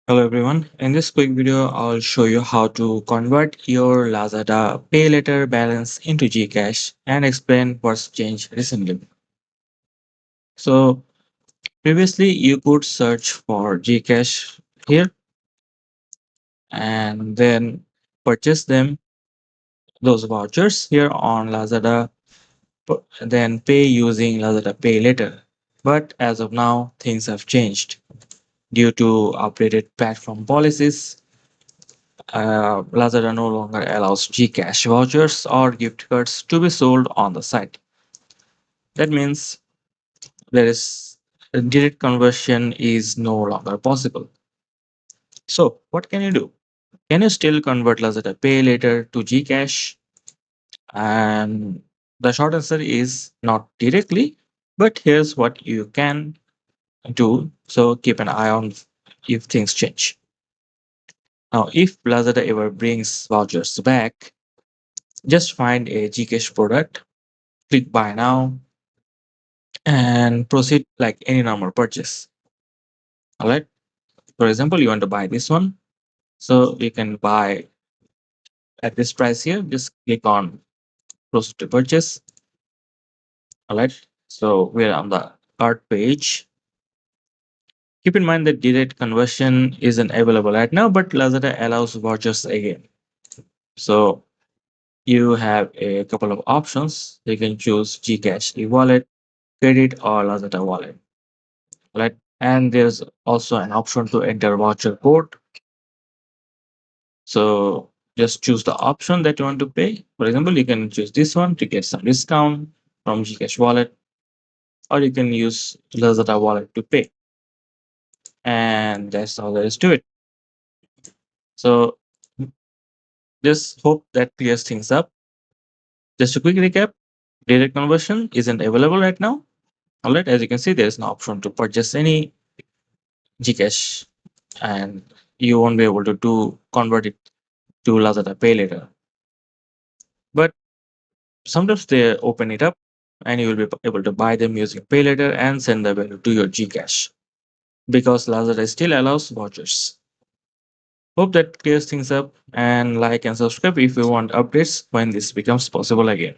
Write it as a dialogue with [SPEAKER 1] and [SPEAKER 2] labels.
[SPEAKER 1] Hello everyone. In this quick video, I'll show you how to convert your Lazada Pay Later balance into GCash and explain what's changed recently. So previously you could search for GCash here and then purchase those vouchers here on Lazada, then pay using Lazada Pay Later. But as of now, things have changed due to updated platform policies. Lazada no longer allows GCash vouchers or gift cards to be sold on the site. That means there is direct conversion is no longer possible. So what can you do? Can you still convert Lazada Pay Later to GCash? And the short answer is not directly, but here's what you can do. So keep an eye on if things change. Now, if Lazada ever brings vouchers back, just find a GCash product, click buy now, and proceed like any normal purchase. All right. For example, you want to buy this one. So you can buy at this price here. Just click on proceed to purchase. All right. So we're on the cart page. Keep in mind that direct conversion isn't available right now, but Lazada allows vouchers again. So you have a couple of options. You can choose GCash e-wallet, credit, or Lazada wallet. Right. And there's also an option to enter voucher code. So just choose the option that you want to pay. For example, you can choose this one to get some discount from GCash wallet, or you can use Lazada wallet to pay. And that's all there is to it. So just hope that clears things up. Just a quick recap, direct conversion isn't available right now. All right, as you can see, there is no option to purchase any GCash, and you won't be able to do convert it to Lazada Pay Later. But sometimes they open it up and you will be able to buy them using Pay Later and send the value to your GCash because Lazada still allows vouchers. Hope that clears things up and like and subscribe if you want updates when this becomes possible again.